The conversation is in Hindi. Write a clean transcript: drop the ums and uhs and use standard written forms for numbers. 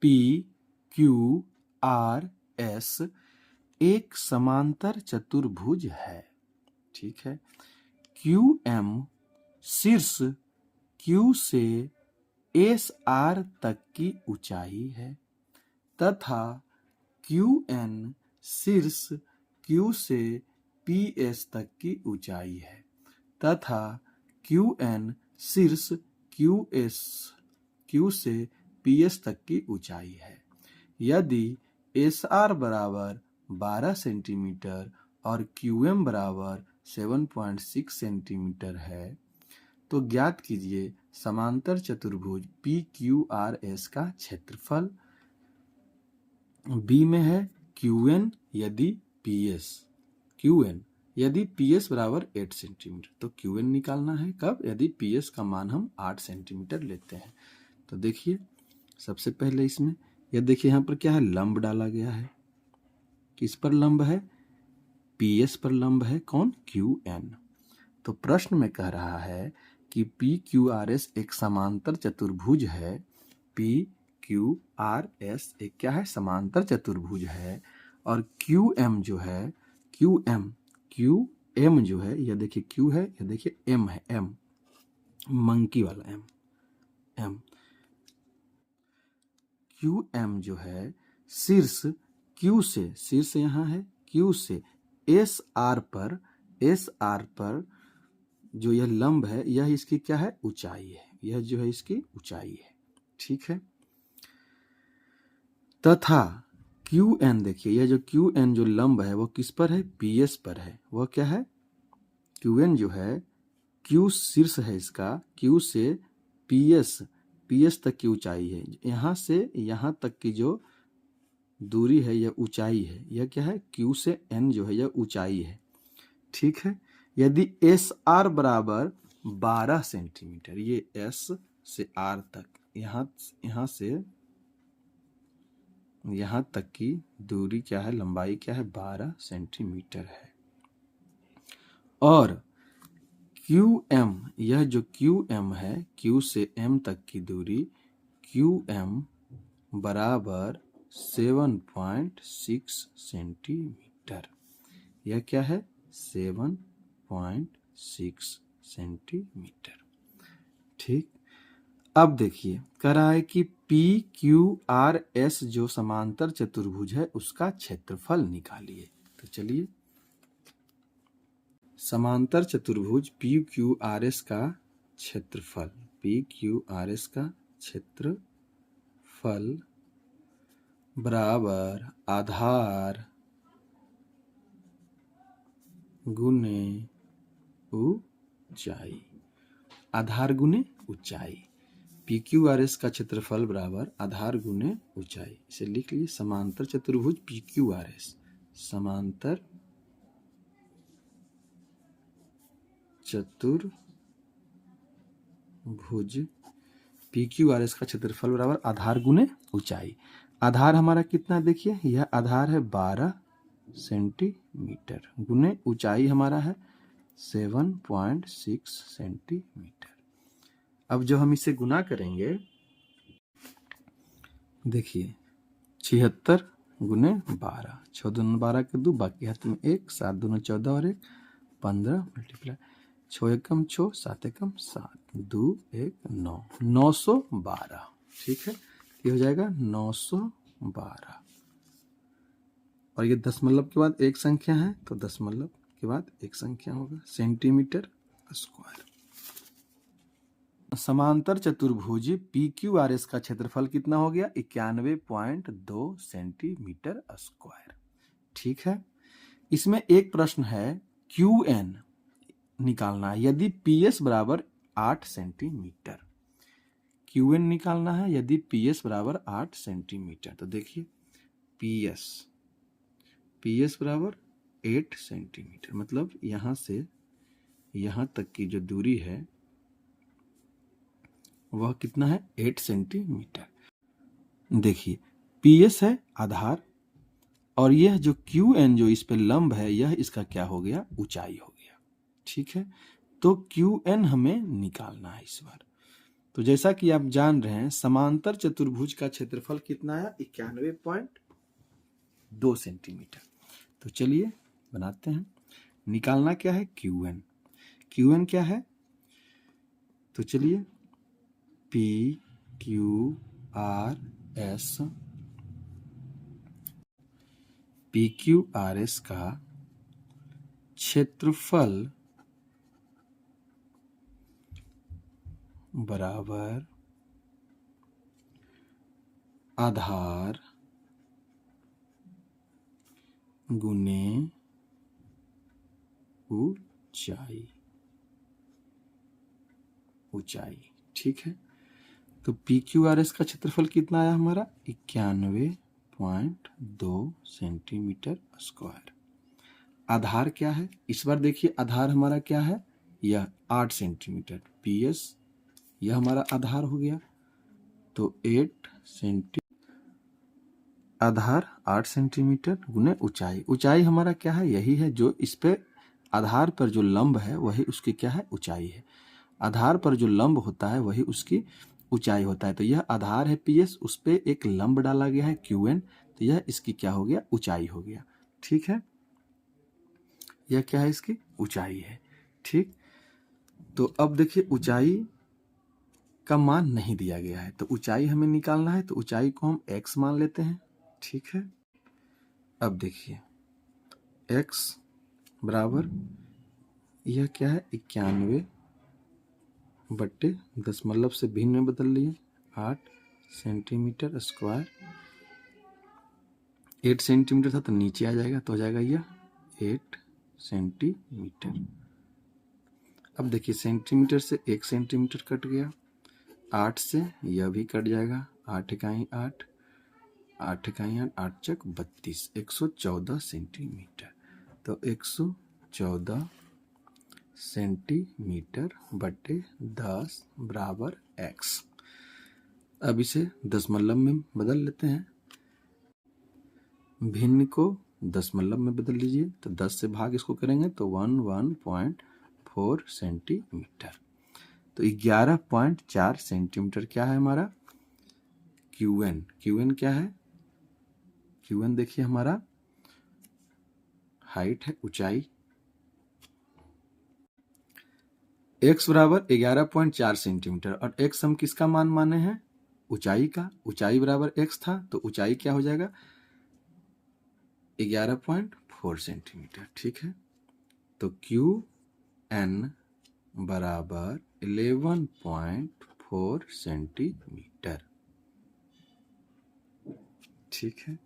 पी क्यू आर एस एक समांतर चतुर्भुज है। ठीक है। क्यू एम शीर्ष क्यू से एस आर तक की ऊंचाई है तथा क्यू एन शीर्ष क्यू से पी एस तक की ऊंचाई है तथा क्यू एन शीर्ष क्यू से पी एस तक की ऊंचाई है। यदि एस आर बराबर 12 सेंटीमीटर और क्यू एम बराबर 7.6 सेंटीमीटर है तो ज्ञात कीजिए समांतर चतुर्भुज पी क्यू आर एस का क्षेत्रफल। बी में है क्यू एन यदि पी एस यदि पी एस बराबर 8 सेंटीमीटर तो क्यू एन निकालना है कब, यदि पी एस का मान हम 8 सेंटीमीटर लेते हैं। तो देखिए सबसे पहले इसमें यह देखिए यहाँ पर क्या है, लंब डाला गया है। किस पर लंब है, पी एस पर लंब है। कौन, क्यू एन। तो प्रश्न में कह रहा है कि पी क्यू आर एस एक समांतर चतुर्भुज है। पी क्यू आर एस एक क्या है, समांतर चतुर्भुज है। और क्यू एम जो है, क्यू एम जो है, यह देखिए क्यू है, यह देखिए एम है, एम मंकी वाला एम क्यू एम जो है शीर्ष क्यू से, शीर्ष यहाँ है क्यू से एस आर पर जो यह लंब है यह इसकी क्या है, ऊंचाई है। यह जो है इसकी ऊंचाई है। ठीक है। तथा क्यू एन देखिए, यह जो क्यू एन जो लंब है वो किस पर है, पी एस पर है। वह क्या है, क्यू एन जो है, क्यू शीर्ष है इसका, क्यू से पी एस तक की ऊंचाई है। यहाँ से यहाँ तक की जो दूरी है यह ऊंचाई है। यह क्या है, क्यू से एन जो है यह ऊंचाई है। ठीक है। यदि एस आर बराबर 12 सेंटीमीटर, ये एस से आर तक, यहाँ से यहाँ तक की दूरी क्या है, लंबाई क्या है, 12 सेंटीमीटर है। और क्यू एम, यह जो क्यू एम है, क्यू से एम तक की दूरी क्यू एम बराबर 7.6 सेंटीमीटर। यह क्या है, 7.6 सेंटीमीटर। ठीक। अब देखिए कह रहा है कि पी क्यू आर एस जो समांतर चतुर्भुज है उसका क्षेत्रफल निकालिए। तो चलिए, समांतर चतुर्भुज पी क्यू आर एस का क्षेत्रफल, पी क्यू आर एस का क्षेत्रफल बराबर आधार गुने ऊंचाई, आधार गुने ऊंचाई। पी क्यू आर एस का क्षेत्रफल बराबर आधार गुने ऊंचाई। इसे लिख लीजिए, समांतर चतुर्भुज पी क्यू आर एस, समांतर चतुर्भुज पी क्यू आर एस का क्षेत्रफल बराबर आधार गुने ऊंचाई। आधार हमारा कितना देखिए, यह आधार है 12 सेंटीमीटर, गुने ऊंचाई हमारा है 7.6 सेंटीमीटर। अब जो हम इसे गुना करेंगे, देखिए 76 गुने 12, 6 दूनी 12 के 2, बाकी हाथ में 1, 7 दूनी 14 और 1 15 मल्टीप्लाई 6 एकम 6, 7 एकम 7, 2 1 9, 912। ठीक है। ये हो जाएगा 912। और ये दशमलव के बाद एक संख्या है तो दशमलव के बाद एक संख्या होगा, सेंटीमीटर स्क्वायर। समांतर चतुर्भुज पी क्यू आर एस का क्षेत्रफल कितना हो गया, 91.2 सेंटीमीटर स्क्वायर। ठीक है। इसमें एक प्रश्न है, क्यू एन निकालना है यदि पी एस बराबर 8 सेंटीमीटर। क्यू एन निकालना है यदि पी एस बराबर 8 सेंटीमीटर। तो देखिए पी एस बराबर 8 सेंटीमीटर, मतलब यहाँ से यहाँ तक की जो दूरी है वह कितना है, 8 सेंटीमीटर। देखिए पी एस है आधार, और यह जो क्यू एन जो इस पे लंब है यह इसका क्या हो गया, ऊंचाई हो गया। ठीक है। तो क्यू एन हमें निकालना है इस बार। तो जैसा कि आप जान रहे हैं समांतर चतुर्भुज का क्षेत्रफल कितना है, 91.2 सेंटीमीटर। तो चलिए बनाते हैं। निकालना क्या है, QN। QN क्या है, तो चलिए PQRS का क्षेत्रफल बराबर आधार गुने ऊंचाई। ठीक है, तो PQRS का क्षेत्रफल कितना आया हमारा, 91.2 सेंटीमीटर स्क्वायर। आधार क्या है, इस बार देखिए आधार हमारा क्या है, यह 8 सेंटीमीटर। PS यह हमारा आधार हो गया, तो 8 आधार 8 सेंटीमीटर गुने ऊंचाई। ऊंचाई हमारा क्या है, यही है जो इस पे आधार पर जो लंब है वही उसकी क्या है, ऊंचाई है। आधार पर जो लंब होता है वही उसकी ऊंचाई होता है। तो यह आधार है PS, उस पे एक लंब डाला गया है QN, तो यह इसकी क्या हो गया, ऊंचाई हो गया। ठीक है, यह क्या है, इसकी ऊंचाई है। ठीक, तो अब देखिए ऊंचाई का मान नहीं दिया गया है, तो ऊंचाई हमें निकालना है, तो ऊंचाई को हम x मान लेते हैं। ठीक है, अब देखिए x बराबर यह क्या है, 91/दशमलव से भिन्न में बदल लिए, 8 सेंटीमीटर स्क्वायर। 8 सेंटीमीटर था तो नीचे आ जाएगा, तो हो जाएगा यह 8 सेंटीमीटर। अब देखिए सेंटीमीटर से 1 सेंटीमीटर कट गया, 8 से यह भी कट जाएगा, 8 इकाई 8, 8 इकाई 8, 8 चक 32, 114 सेंटीमीटर। तो 114 सेंटीमीटर बटे 10 बराबर x। अब इसे दशमलव में बदल लेते हैं, भिन्न को दशमलव में बदल लीजिए, तो 10 से भाग इसको करेंगे तो 11.4 सेंटीमीटर। तो 11.4 सेंटीमीटर क्या है हमारा QN। QN क्या है, QN देखिए हमारा हाइट है, ऊंचाई। x बराबर 11.4 सेंटीमीटर और x हम किसका मान माने हैं, ऊंचाई का। ऊंचाई बराबर x था, तो ऊंचाई क्या हो जाएगा, 11.4 सेंटीमीटर। ठीक है, तो QN बराबर 11.4 सेंटीमीटर। ठीक है।